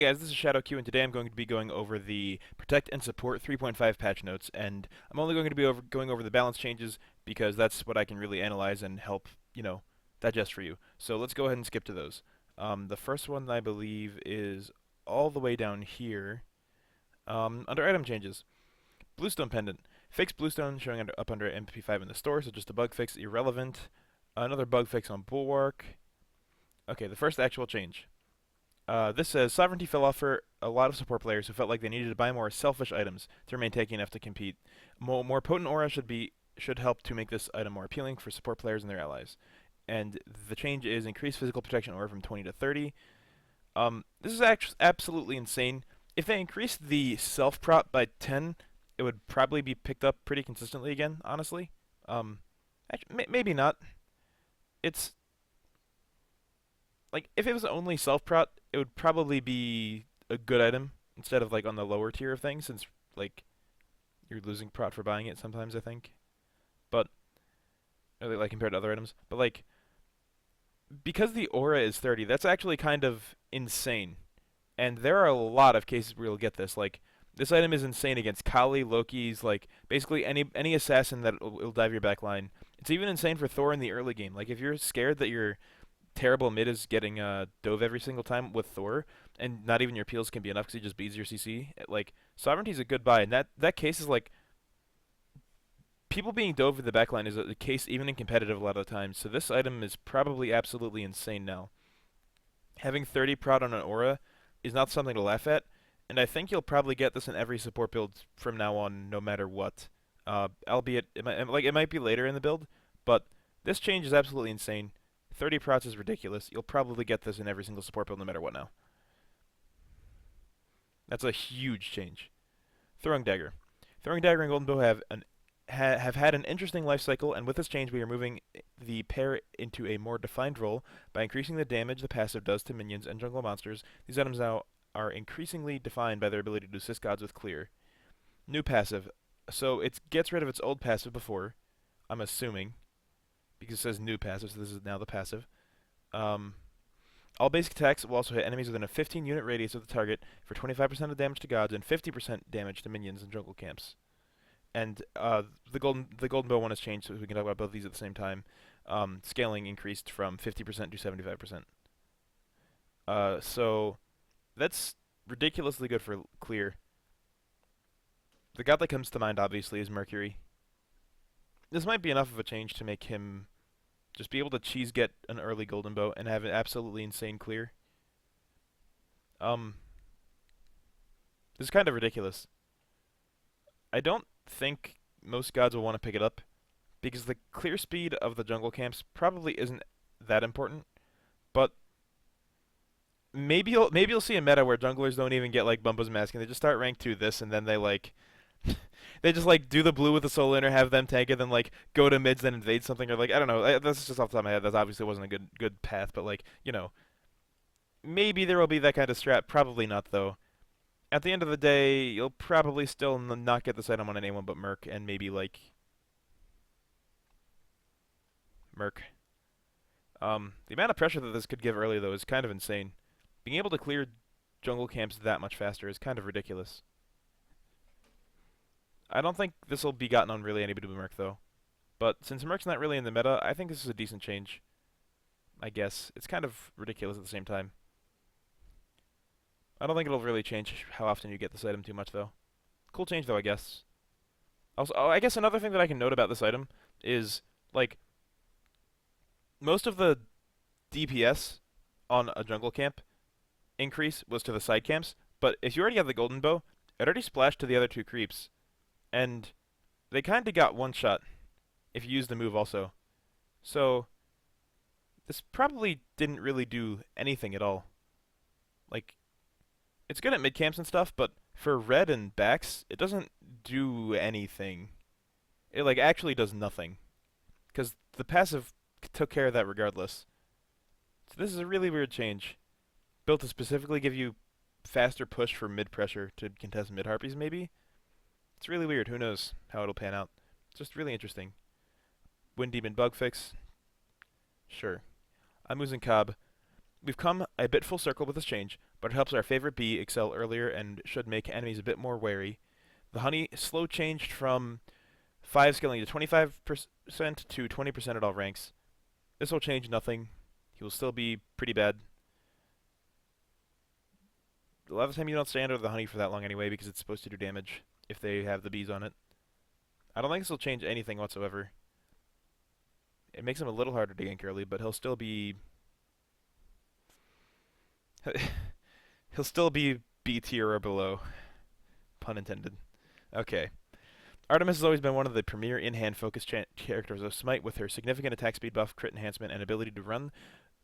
Hey guys, this is Shadowq, and today I'm going to be going over the Protect and Support 3.5 patch notes, and I'm only going to be going over the balance changes because that's what I can really analyze and help, digest for you. So let's go ahead and skip to those. The first one I believe is all the way down here, under item changes. Bluestone Pendant. Fix Bluestone showing up under MP5 in the store, so just a bug fix, irrelevant. Another bug fix on Bulwark. Okay, the first actual change. This says sovereignty fell off for a lot of support players who felt like they needed to buy more selfish items to remain tanky enough to compete. More potent aura should help to make this item more appealing for support players and their allies. And the change is increase physical protection aura from 20 to 30. This is actually absolutely insane. If they increased the self prop by 10, it would probably be picked up pretty consistently again. Honestly, maybe not. It's like if it was only self prot, it would probably be a good item instead of like on the lower tier of things, since like you're losing prot for buying it sometimes. I think, but like compared to other items, but like because the aura is 30, that's actually kind of insane. And there are a lot of cases where you'll get this. Like this item is insane against Kali, Loki's, like basically any assassin that will dive your back line. It's even insane for Thor in the early game. Like if you're scared that your terrible mid is getting dove every single time with Thor, and not even your peels can be enough because he just beats your CC. Like Sovereignty's a good buy, and that case is like people being dove in the backline is a case even in competitive a lot of the times. So this item is probably absolutely insane now. Having 30 prot on an aura is not something to laugh at, and I think you'll probably get this in every support build from now on, no matter what. Albeit it might be later in the build, but this change is absolutely insane. 30 prots is ridiculous. You'll probably get this in every single support build no matter what now. That's a huge change. Throwing Dagger. Throwing Dagger and Golden Bow have had an interesting life cycle, and with this change we are moving the pair into a more defined role by increasing the damage the passive does to minions and jungle monsters. These items now are increasingly defined by their ability to assist gods with clear. New passive. So it gets rid of its old passive before, I'm assuming, because it says new passive, so this is now the passive. Um, all basic attacks will also hit enemies within a 15-unit radius of the target for 25% of damage to gods and 50% damage to minions and jungle camps. And the golden bow one has changed, so we can talk about both these at the same time. Scaling increased from 50% to 75%. So that's ridiculously good for clear. The god that comes to mind, obviously, is Mercury. This might be enough of a change to make him just be able to cheese get an early golden bow and have an absolutely insane clear. This is kind of ridiculous. I don't think most gods will want to pick it up because the clear speed of the jungle camps probably isn't that important. But maybe you'll see a meta where junglers don't even get like Bumbo's Mask and they just start rank 2 this, and then they like they just like do the blue with the soul inner, have them tank it, then like go to mids, then invade something, or like I don't know. That's just off the top of my head. That obviously wasn't a good path, but like maybe there will be that kind of strat. Probably not though. At the end of the day, you'll probably still not get this item on anyone but Merc, and maybe like Merc. The amount of pressure that this could give early though is kind of insane. Being able to clear jungle camps that much faster is kind of ridiculous. I don't think this will be gotten on really anybody but Merc though. But since Merc's not really in the meta, I think this is a decent change. I guess. It's kind of ridiculous at the same time. I don't think it'll really change how often you get this item too much though. Cool change though, I guess. Also, I guess another thing that I can note about this item is, like, most of the DPS on a jungle camp increase was to the side camps, but if you already have the golden bow, it already splashed to the other two creeps. And they kind of got one shot if you use the move also. So this probably didn't really do anything at all. Like, it's good at mid camps and stuff, but for red and backs, it doesn't do anything. It like actually does nothing, because the passive took care of that regardless. So this is a really weird change, built to specifically give you faster push for mid pressure to contest mid harpies maybe. It's really weird. Who knows how it'll pan out. It's just really interesting. Wind Demon bug fix. Sure. I'm losing Cobb. We've come a bit full circle with this change, but it helps our favorite bee excel earlier and should make enemies a bit more wary. The honey slow changed from 5 scaling to 25% to 20% at all ranks. This will change nothing. He will still be pretty bad. A lot of the time you don't stay under the honey for that long anyway because it's supposed to do damage if they have the bees on it. I don't think this will change anything whatsoever. It makes him a little harder to gank early, but he'll still be he'll still be B tier or below. Pun intended. Okay. Artemis has always been one of the premier in-hand focused characters of Smite with her significant attack speed buff, crit enhancement, and ability to run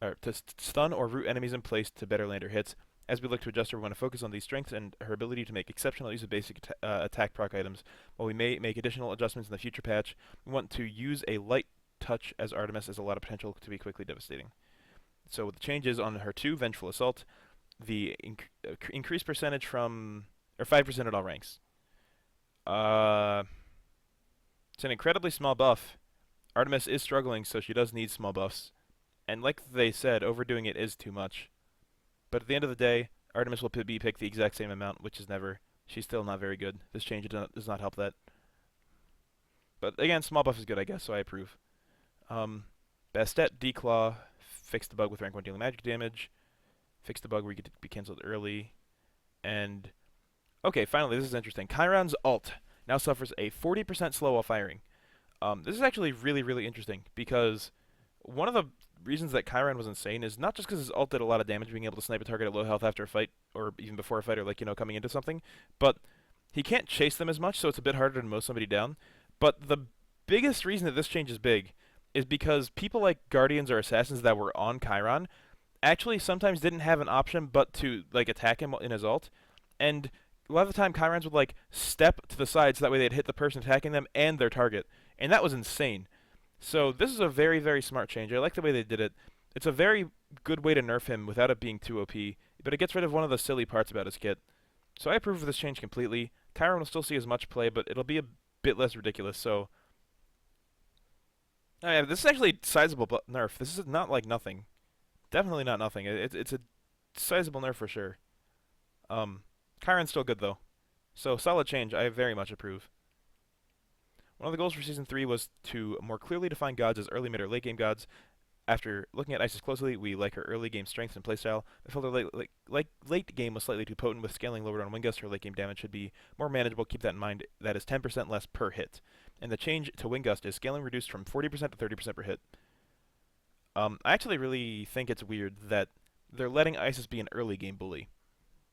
or to stun or root enemies in place to better land her hits. As we look to adjust her, we want to focus on these strengths and her ability to make exceptional use of basic attack proc items. While we may make additional adjustments in the future patch, we want to use a light touch as Artemis has a lot of potential to be quickly devastating. So with the changes on her 2, Vengeful Assault, the increased percentage from, or 5% at all ranks. It's an incredibly small buff. Artemis is struggling, so she does need small buffs. And like they said, overdoing it is too much. But at the end of the day, Artemis will be picked the exact same amount, which is never. She's still not very good. This change does not help that. But again, small buff is good, I guess, so I approve. Bastet, Declaw, fix the bug with rank 1 dealing magic damage. Fix the bug where you get to be cancelled early. And, okay, finally, this is interesting. Chiron's ult now suffers a 40% slow while firing. This is actually really, really interesting because one of the reasons that Chiron was insane is not just because his ult did a lot of damage, being able to snipe a target at low health after a fight, or even before a fight, or like, coming into something, but he can't chase them as much, so it's a bit harder to mow somebody down. But the biggest reason that this change is big is because people like Guardians or Assassins that were on Chiron actually sometimes didn't have an option but to like attack him in his ult, and a lot of the time Chirons would like step to the side so that way they'd hit the person attacking them and their target, and that was insane. So this is a very, very smart change. I like the way they did it. It's a very good way to nerf him without it being too OP, but it gets rid of one of the silly parts about his kit. So I approve of this change completely. Chiron will still see as much play, but it'll be a bit less ridiculous, so... Oh yeah, this is actually sizable nerf. This is not like nothing. Definitely not nothing. It's a sizable nerf for sure. Chiron's still good though. So solid change. I very much approve. One of the goals for Season 3 was to more clearly define gods as early, mid, or late game gods. After looking at Isis closely, we like her early game strengths and playstyle. I felt her late game was slightly too potent, with scaling lowered on Wingust. Her late game damage should be more manageable. Keep that in mind. That is 10% less per hit. And the change to Wingust is scaling reduced from 40% to 30% per hit. I actually really think it's weird that they're letting Isis be an early game bully.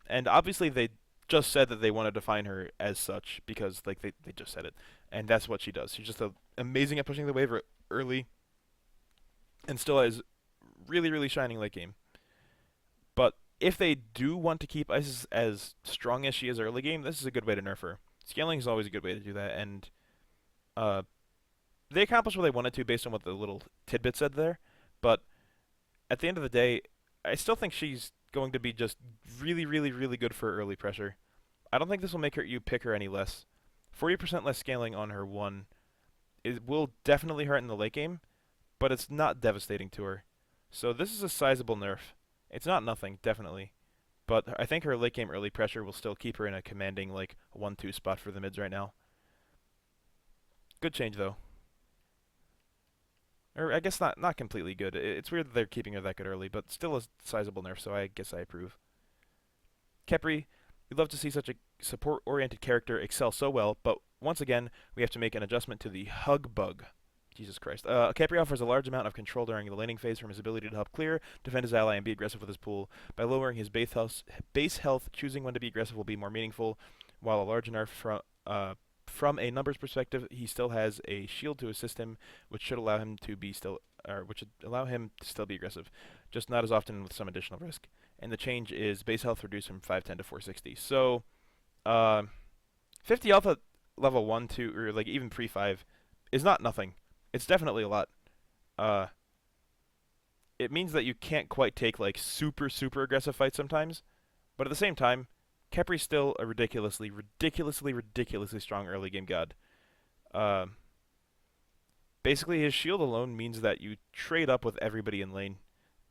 And obviously they just said that they want to define her as such because like they just said it. And that's what she does. She's just amazing at pushing the wave early and still has really, really shining late game. But if they do want to keep Isis as strong as she is early game, this is a good way to nerf her. Scaling is always a good way to do that, and they accomplished what they wanted to based on what the little tidbit said there. But at the end of the day, I still think she's going to be just really, really, really good for early pressure. I don't think this will make you pick her any less. 40% less scaling on her 1 will definitely hurt in the late game, but it's not devastating to her. So this is a sizable nerf. It's not nothing, definitely. But I think her late game early pressure will still keep her in a commanding like 1-2 spot for the mids right now. Good change though. Or I guess not completely good. It's weird that they're keeping her that good early, but still a sizable nerf, so I guess I approve. Kepri, we'd love to see such a support-oriented character excel so well, but once again, we have to make an adjustment to the hug bug. Jesus Christ. Kepri offers a large amount of control during the laning phase from his ability to help clear, defend his ally, and be aggressive with his pool. By lowering his base health, choosing when to be aggressive will be more meaningful, while a large nerf from a numbers perspective, he still has a shield to assist him, which should allow him to still be aggressive, just not as often with some additional risk. And the change is base health reduced from 510 to 460. So, 50 health at level 1, 2, or like even pre-5 is not nothing. It's definitely a lot. It means that you can't quite take like super, super aggressive fights sometimes, but at the same time, Kepri's still a ridiculously strong early game god. Basically, his shield alone means that you trade up with everybody in lane,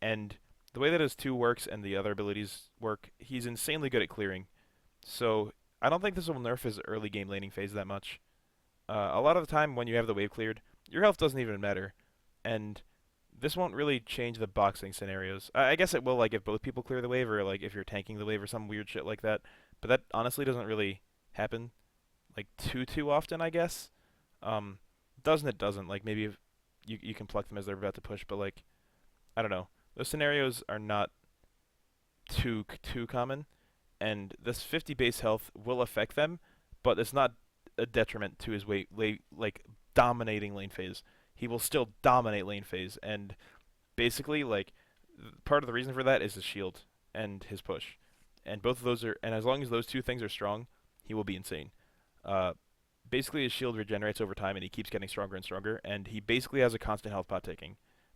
and the way that his 2 works and the other abilities work, he's insanely good at clearing. So I don't think this will nerf his early game laning phase that much. A lot of the time when you have the wave cleared, your health doesn't even matter, and this won't really change the boxing scenarios. I guess it will, like if both people clear the wave, or like if you're tanking the wave or some weird shit like that. But that honestly doesn't really happen like too often, I guess. Um, doesn't it? Doesn't like maybe if you can pluck them as they're about to push, but like I don't know. Those scenarios are not too common, and this 50 base health will affect them, but it's not a detriment to his like dominating lane phase. He will still dominate lane phase, and basically like part of the reason for that is his shield and his push, and both of those are. And as long as those 2 things are strong, he will be insane. Uh, Basically his shield regenerates over time, and he keeps getting stronger and stronger, and he basically has a constant health pot ticking.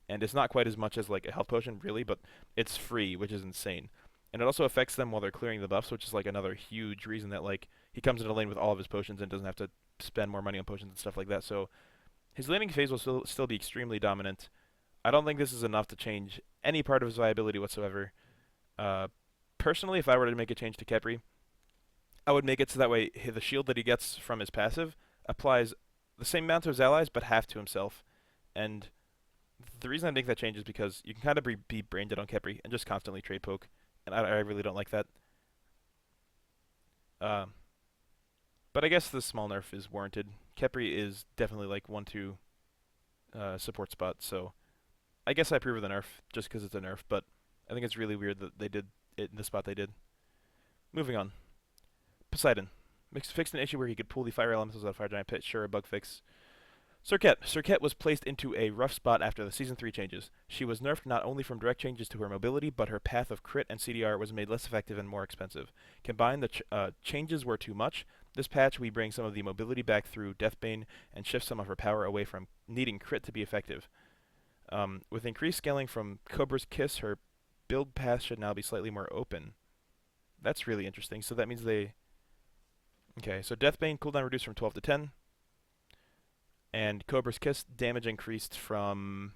And it's not quite as much as like a health potion really, but it's free, which is insane. And it also affects them while they're clearing the buffs, which is like another huge reason that like he comes into lane with all of his potions and doesn't have to spend more money on potions and stuff like that. So his laning phase will still be extremely dominant. I don't think this is enough to change any part of his viability whatsoever. Uh, Personally, if I were to make a change to Khepri, I would make it so that way the shield that he gets from his passive applies the same amount to his allies, but half to himself. And the reason I make that change is because you can kind of be brain dead on Khepri and just constantly trade poke, and I really don't like that. Um, but I guess the small nerf is warranted. Khepri is definitely like 1-2 support spot, so I guess I approve of the nerf just because it's a nerf, but I think it's really weird that they did it in the spot they did. Moving on. Poseidon. Fixed an issue where he could pull the fire elementals out of Fire Giant Pit. Sure, a bug fix. Serket. Serket was placed into a rough spot after the Season 3 changes. She was nerfed not only from direct changes to her mobility, but her path of crit and CDR was made less effective and more expensive. Combined, the changes were too much. This patch, we bring some of the mobility back through Deathbane and shift some of her power away from needing crit to be effective. With increased scaling from Cobra's Kiss, her build path should now be slightly more open. That's really interesting. So that means they... Okay, so Deathbane cooldown reduced from 12 to 10. And Cobra's Kiss damage increased from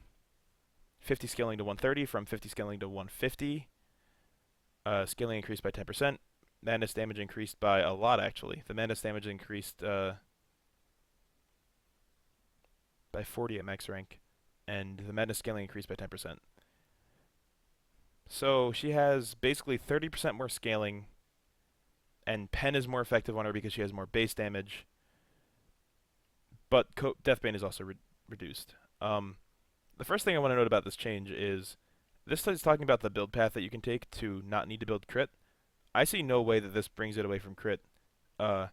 50 scaling to 130, from 50 scaling to 150. Scaling increased by 10%. Madness damage increased by a lot, actually. The Madness damage increased by 40 at max rank. And the Madness scaling increased by 10%. So she has basically 30% more scaling, and Pen is more effective on her because she has more base damage. But Deathbane is also reduced. The first thing I want to note about this change is this is talking about the build path that you can take to not need to build crit. I see no way that this brings it away from crit. You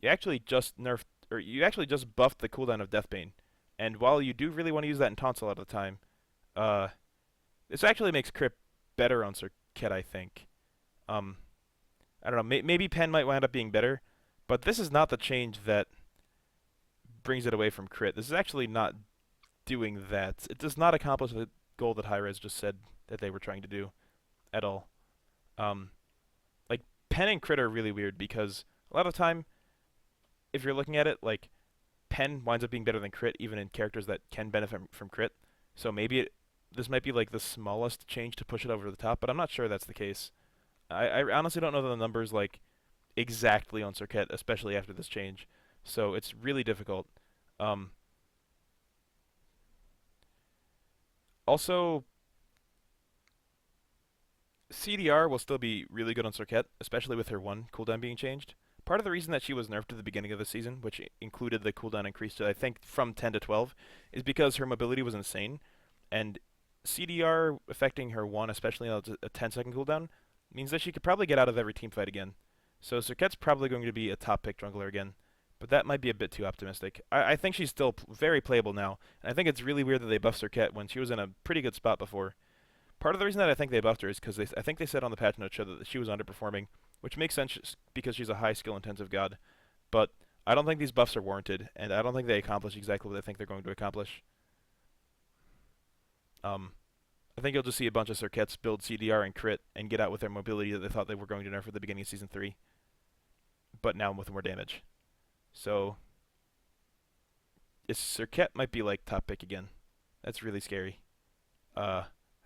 actually just nerfed, or you actually just buffed the cooldown of Deathbane. And while you do really want to use that in taunts a lot of the time, this actually makes crit better on Serket, I think. I don't know, maybe Pen might wind up being better, but this is not the change that brings it away from crit. This is actually not doing that. It does not accomplish the goal that Hi-Rez just said that they were trying to do at all. Like, Pen and crit are really weird because a lot of the time, if you're looking at it, like, Pen winds up being better than crit even in characters that can benefit from crit. So maybe this might be like the smallest change to push it over the top, but I'm not sure that's the case. I honestly don't know the numbers like exactly on Serket, especially after this change. So it's really difficult. Also, CDR will still be really good on Serket, especially with her 1 cooldown being changed. Part of the reason that she was nerfed at the beginning of the season, which included the cooldown increase to, I think, from 10 to 12, is because her mobility was insane. And CDR affecting her 1, especially on a 10-second cooldown, means that she could probably get out of every team fight again. So Serket's probably going to be a top pick jungler again. But that might be a bit too optimistic. I think she's still very playable now. And I think it's really weird that they buffed Serket when she was in a pretty good spot before. Part of the reason that I think they buffed her is because I think they said on the patch note show that she was underperforming, which makes sense because she's a high skill intensive god. But I don't think these buffs are warranted, and I don't think they accomplish exactly what I think they're going to accomplish. I think you'll just see a bunch of Serkets build CDR and crit and get out with their mobility that they thought they were going to nerf at the beginning of Season 3, but now with more damage. So, Serket might be like top pick again. That's really scary.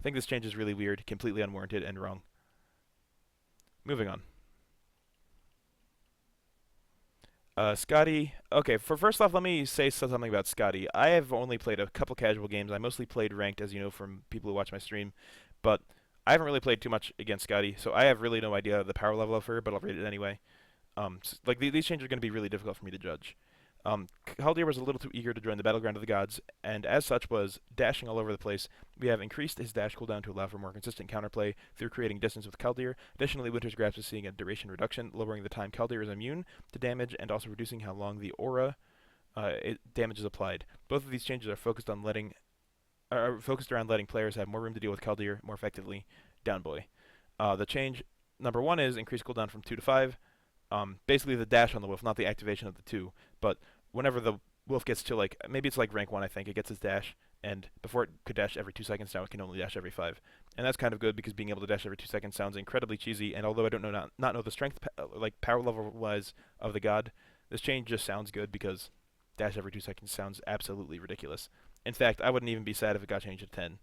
I think this change is really weird, completely unwarranted, and wrong. Moving on. Scotty. Okay, for first off, let me say something about Scotty. I have only played a couple casual games. I mostly played ranked, as you know from people who watch my stream, but I haven't really played too much against Scotty, so I have really no idea the power level of her, but I'll read it anyway. Like these changes are going to be really difficult for me to judge. Haldir was a little too eager to join the battleground of the gods, and as such was dashing all over the place. We have increased his dash cooldown to allow for more consistent counterplay through creating distance with Kaldir. Additionally, Winter's Grasp is seeing a duration reduction, lowering the time Kaldir is immune to damage, and also reducing how long the aura damage is applied. Both of these changes are focused around letting players have more room to deal with Kaldir more effectively. Down boy. The change number one is increase cooldown from 2 to 5. Basically the dash on the wolf, not the activation of the 2. But whenever the wolf gets to like, maybe it's like rank 1, I think, it gets its dash, and before it could dash every 2 seconds, now it can only dash every 5. And that's kind of good because being able to dash every 2 seconds sounds incredibly cheesy, and although I don't know not know the strength, like power level wise of the god, this change just sounds good because dash every 2 seconds sounds absolutely ridiculous. In fact, I wouldn't even be sad if it got changed to 10.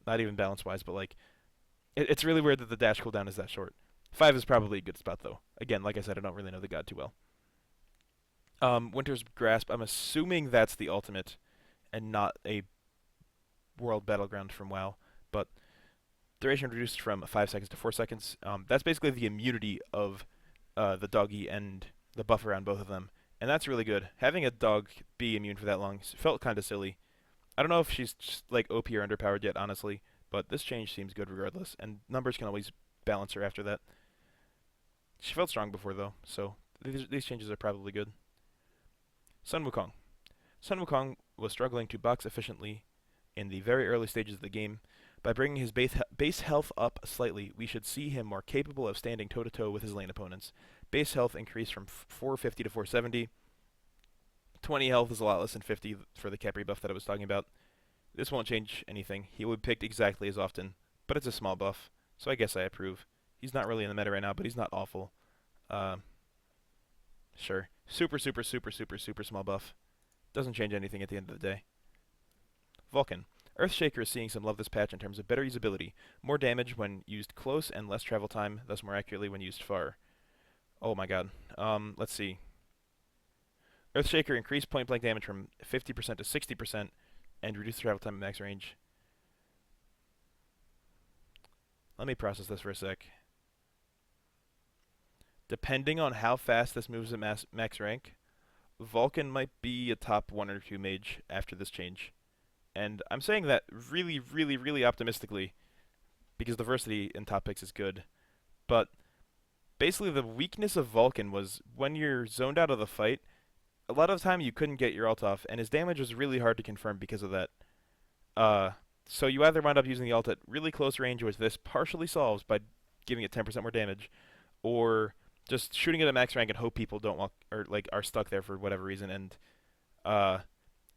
Not even balance wise, but like, it's really weird that the dash cooldown is that short. 5 is probably a good spot, though. Again, like I said, I don't really know the god too well. Winter's Grasp, I'm assuming that's the ultimate and not a world battleground from WoW. But duration reduced from 5 seconds to 4 seconds. That's basically the immunity of the doggy and the buff around both of them. And that's really good. Having a dog be immune for that long felt kind of silly. I don't know if she's just like OP or underpowered yet, honestly. But this change seems good regardless. And numbers can always balance her after that. She felt strong before, though, so these changes are probably good. Sun Wukong. Sun Wukong was struggling to box efficiently in the very early stages of the game. By bringing his base health up slightly, we should see him more capable of standing toe-to-toe with his lane opponents. Base health increased from 450 to 470. 20 health is a lot less than 50 for the Capri buff that I was talking about. This won't change anything. He will be picked exactly as often, but it's a small buff, so I guess I approve. He's not really in the meta right now, but he's not awful. Uh, sure. Super, super, super, super, super small buff. Doesn't change anything at the end of the day. Vulcan. Earthshaker is seeing some love this patch in terms of better usability. More damage when used close and less travel time, thus more accurately when used far. Oh my god. Let's see. Earthshaker increased point blank damage from 50% to 60% and reduced travel time at max range. Let me process this for a sec. Depending on how fast this moves at max rank, Vulcan might be a top 1 or 2 mage after this change. And I'm saying that really, really, really optimistically because diversity in top picks is good. But basically the weakness of Vulcan was when you're zoned out of the fight, a lot of the time you couldn't get your ult off, and his damage was really hard to confirm because of that. So you either wind up using the ult at really close range, which this partially solves by giving it 10% more damage, or just shooting it at max rank and hope people don't walk or like are stuck there for whatever reason. And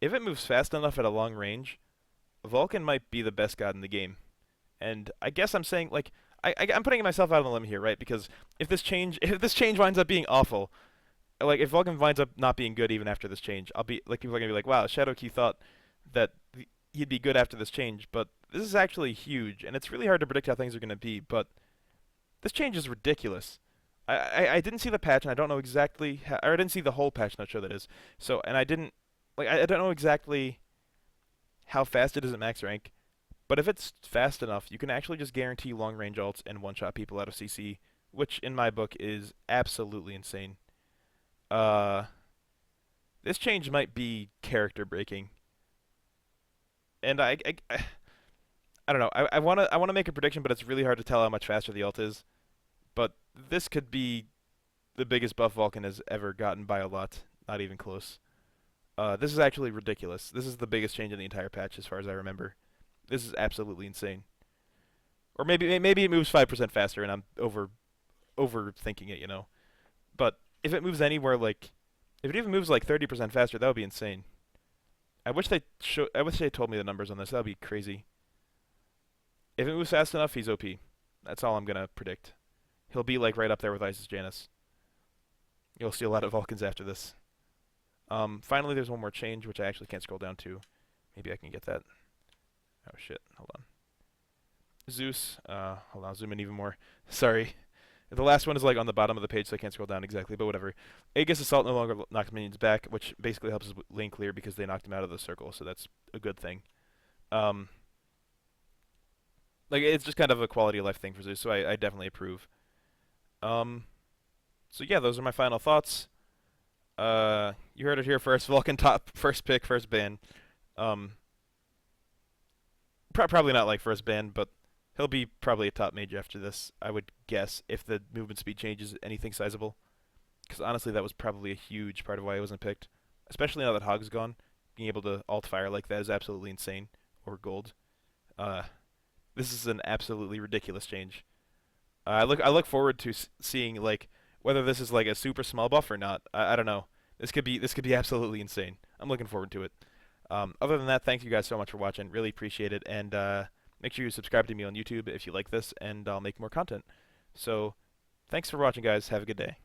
if it moves fast enough at a long range, Vulcan might be the best god in the game. And I guess I'm saying like I'm putting myself out on the limb here, right? Because if this change winds up being awful, like if Vulcan winds up not being good even after this change, I'll be like people are gonna be like, wow, Shadowq thought that he'd be good after this change, but this is actually huge, and it's really hard to predict how things are gonna be. But this change is ridiculous. I didn't see the patch, and I don't know exactly how, or I didn't see the whole patch note show that is. So, and I didn't like I don't know exactly how fast it is at max rank. But if it's fast enough, you can actually just guarantee long range ults and one shot people out of CC, which in my book is absolutely insane. Uh, this change might be character breaking, and I don't know. I wanna make a prediction, but it's really hard to tell how much faster the ult is. But this could be the biggest buff Vulcan has ever gotten by a lot. Not even close. This is actually ridiculous. This is the biggest change in the entire patch as far as I remember. This is absolutely insane. Or maybe it moves 5% faster and I'm overthinking it, you know. But if it moves anywhere like if it even moves like 30% faster, that would be insane. I wish they told me the numbers on this. That would be crazy. If it moves fast enough, he's OP. That's all I'm going to predict. He'll be like right up there with Isis Janus. You'll see a lot of Vulcans after this. Finally, there's one more change, which I actually can't scroll down to. Maybe I can get that. Oh shit, hold on. Zeus. Hold on, I'll zoom in even more. Sorry. The last one is like on the bottom of the page, so I can't scroll down exactly, but whatever. Aegis Assault no longer knocks minions back, which basically helps his lane clear because they knocked him out of the circle, so that's a good thing. Um, like it's just kind of a quality of life thing for Zeus, so I definitely approve. Um, so yeah, those are my final thoughts. You heard it here first. Vulcan top, first pick, first ban. Um, probably not like first ban, but he'll be probably a top mage after this, I would guess, if the movement speed changes anything sizable. Because honestly, that was probably a huge part of why he wasn't picked. Especially now that Hog's gone, being able to alt fire like that is absolutely insane. Or gold. Uh, this is an absolutely ridiculous change. I look forward to seeing like whether this is like a super small buff or not. I don't know. This could be absolutely insane. I'm looking forward to it. Other than that, thank you guys so much for watching. Really appreciate it, and make sure you subscribe to me on YouTube if you like this, and I'll make more content. So, thanks for watching, guys. Have a good day.